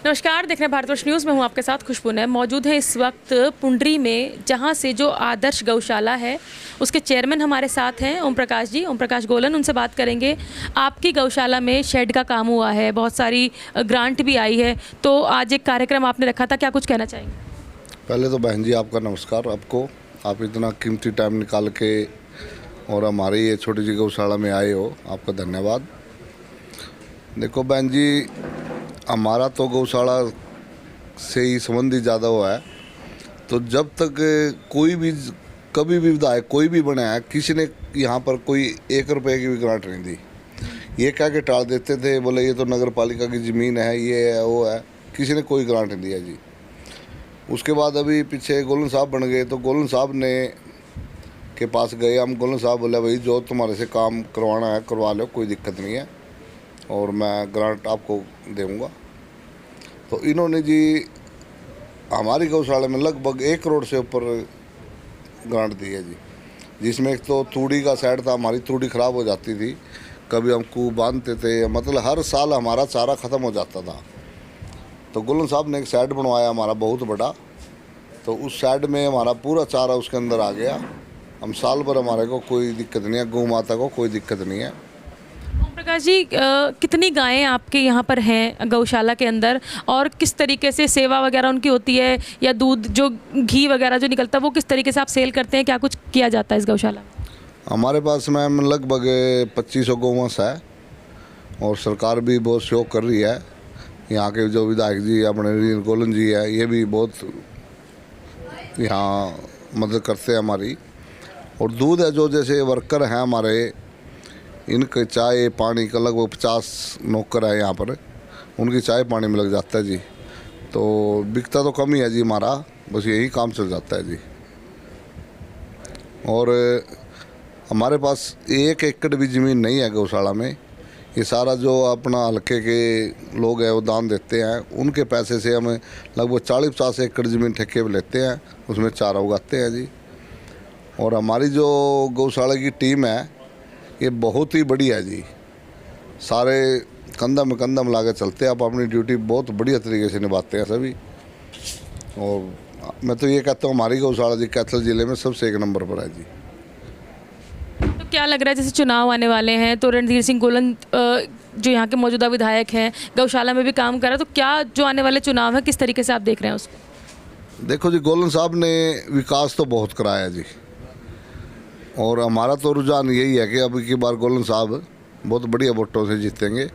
नमस्कार, देख रहे हैं भारतवर्ष न्यूज़ में हूँ आपके साथ खुशबू ने मौजूद है इस वक्त पुंडरी में, जहाँ से जो आदर्श गौशाला है उसके चेयरमैन हमारे साथ हैं ओम प्रकाश जी, ओम प्रकाश गोलन। उनसे बात करेंगे। आपकी गौशाला में शेड का काम हुआ है, बहुत सारी ग्रांट भी आई है, तो आज एक कार्यक्रम आपने रखा था, क्या कुछ कहना चाहेंगे? पहले तो बहन जी आपका नमस्कार। आपको आप इतना कीमती टाइम निकाल के और हमारी ये छोटी सी गौशाला में आए हो, आपका धन्यवाद। देखो बहन जी, हमारा तो गौशाला से ही संबंधी ज़्यादा हुआ है, तो जब तक कोई भी कभी भी विधायक कोई भी बना है, किसी ने यहाँ पर कोई 1 रुपये की भी ग्रांट नहीं दी। ये कह के टाल देते थे, बोले ये तो नगर पालिका की ज़मीन है, ये है वो है, किसी ने कोई ग्रांट नहीं दिया जी। उसके बाद अभी पीछे गोलन साहब बन गए, तो गोलन साहब ने के पास गए हम। गोलन साहब बोले भाई जो तुम्हारे से काम करवाना है करवा लो, कोई दिक्कत नहीं है और मैं ग्रांट आपको दूँगा। तो इन्होंने जी हमारी गौशाला में लगभग 1 करोड़ से ऊपर ग्रांट दी है जी, जिसमें एक तो तूड़ी का साइड था, हमारी तूड़ी ख़राब हो जाती थी, कभी हम कूप बांधते थे, मतलब हर साल हमारा चारा ख़त्म हो जाता था। तो गोलन साहब ने एक साइड बनवाया हमारा बहुत बड़ा, तो उस साइड में हमारा पूरा चारा उसके अंदर आ गया। हम साल भर हमारे को कोई दिक्कत नहीं है, गौ माता को कोई दिक्कत नहीं है। ओम प्रकाश जी, कितनी गायें आपके यहाँ पर हैं गौशाला के अंदर, और किस तरीके से सेवा वगैरह उनकी होती है, या दूध जो घी वगैरह जो निकलता है वो किस तरीके से आप सेल करते हैं, क्या कुछ किया जाता है इस गौशाला में? हमारे पास मैम लगभग 2500 गौवंश है और सरकार भी बहुत सहयोग कर रही है। यहाँ के जो विधायक जी अपने रीन गोलन जी है, ये भी बहुत यहाँ मदद करते हैं हमारी। और दूध है जो जैसे वर्कर हैं हमारे, इनके चाय पानी का लगभग 50 नौकर है यहाँ पर, उनकी चाय पानी में लग जाता है जी। तो बिकता तो कम ही है जी हमारा, बस यही काम चल जाता है जी। और हमारे पास 1 एकड़ भी ज़मीन नहीं है गौशाला में। ये सारा जो अपना हल्के के लोग हैं वो दान देते हैं, उनके पैसे से हमें लगभग 40-50 एकड़ ज़मीन ठेके पे लेते हैं, उसमें चारा उगाते हैं जी। और हमारी जो गौशाला की टीम है ये बहुत ही बढ़िया है जी, सारे कंधा में कंधा मिला के चलते हैं। आप अपनी ड्यूटी बहुत बढ़िया तरीके से निभाते हैं सभी। और मैं तो ये कहता हूँ हमारी गौशाला जी कैथल ज़िले में सबसे 1 नंबर पर है जी। तो क्या लग रहा है, जैसे चुनाव आने वाले हैं तो रणधीर सिंह गोलन जो यहाँ के मौजूदा विधायक हैं, गौशाला में भी काम कर रहा है, तो क्या जो आने वाले चुनाव है किस तरीके से आप देख रहे हैं उसको? देखो जी, गोलन साहब ने विकास तो बहुत कराया जी, और हमारा तो रुझान यही है कि अब की बार गोलन साहब बहुत बढ़िया वोटों से जीतेंगे,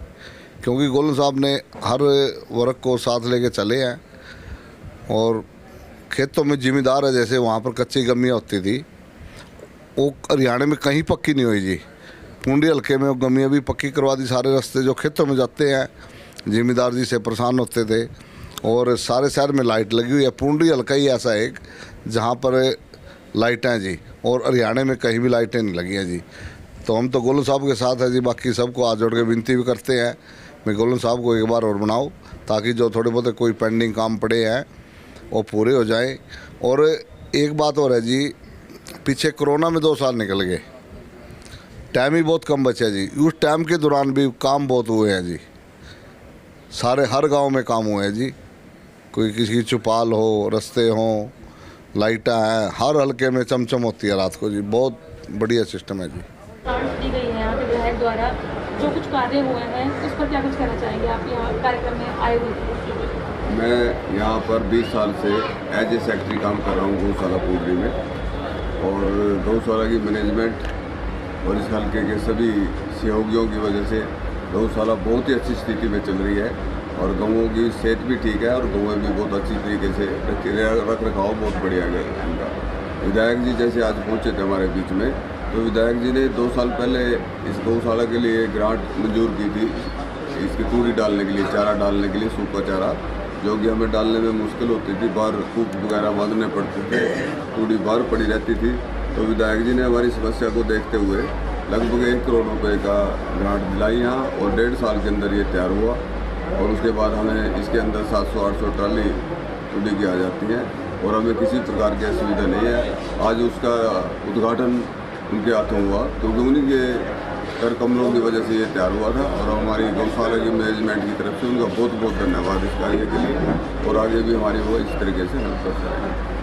क्योंकि गोलन साहब ने हर वर्ग को साथ लेके चले हैं। और खेतों में जिम्मेदार है, जैसे वहाँ पर कच्ची गमियाँ होती थी, वो हरियाणा में कहीं पक्की नहीं हुई जी। पुंडी हल्के में वो गमियाँ भी पक्की करवा दी। सारे रास्ते जो खेतों में जाते हैं, जिम्मेदार जी से परेशान होते थे। और सारे शहर में लाइट लगी हुई है। पुंडी हल्का ही ऐसा एक जहाँ पर लाइटें हैं जी, और हरियाणा में कहीं भी लाइटें नहीं लगी हैं जी। तो हम तो गोलन साहब के साथ है जी। बाकी सबको हाथ जोड़ के विनती भी करते हैं, मैं गोलन साहब को एक बार और बनाओ, ताकि जो थोड़े बहुत कोई पेंडिंग काम पड़े हैं वो पूरे हो जाएं। और एक बात और है जी, पीछे कोरोना में 2 साल निकल गए, टाइम ही बहुत कम बचा जी। उस टाइम के दौरान भी काम बहुत हुए हैं जी, सारे हर गांव में काम हुए हैं जी। कोई किसी की चौपाल हो, रास्ते हों, लाइटें हैं, हर हल्के में चमचम होती है रात को जी। बहुत बढ़िया सिस्टम है जी। दी गई है यहाँ के विधायक द्वारा, जो कुछ कार्य हुए हैं उस पर क्या कुछ कहना चाहेंगे? आप यहाँ कार्यक्रम में आए हुए थे। मैं यहाँ पर 20 साल से एज ए सेक्रेटरी काम कर रहा हूँ गौशाला पुंडरी में, और गौशाला की मैनेजमेंट और इस हल्के के सभी सहयोगियों की वजह से गौशाला बहुत ही अच्छी स्थिति में चल रही है, और गौओं की सेहत भी ठीक है, और गौएँ भी बहुत अच्छी तरीके से रख रखाव बहुत बढ़िया है उनका। विधायक जी जैसे आज पहुँचे थे हमारे बीच में, तो विधायक जी ने 2 साल पहले इस गौशाला के लिए ग्रांट मंजूर की थी, इसकी तूड़ी डालने के लिए, चारा डालने के लिए, सूखा चारा, जो कि हमें डालने में मुश्किल होती थी, बाहर कूप वगैरह बांधने पड़ते थे, तूड़ी बाहर पड़ी रहती थी। तो विधायक जी ने हमारी समस्या को देखते हुए लगभग 1 करोड़ रुपए का ग्रांट दिलाई यहाँ, और 1.5 साल के अंदर ये तैयार हुआ। और उसके बाद हमें इसके अंदर 700-800 ट्राली तूड़ी की आ जाती हैं, और हमें किसी प्रकार की असुविधा नहीं है। आज उसका उद्घाटन उनके हाथों हुआ, तो उन्हीं के कर कमलों की वजह से ये तैयार हुआ था। और हमारी गौशाला की मैनेजमेंट की तरफ से उनका बहुत बहुत धन्यवाद इस कार्य के लिए, और आगे भी हमारी वो इस तरीके से हेल्प करते रहेंगे।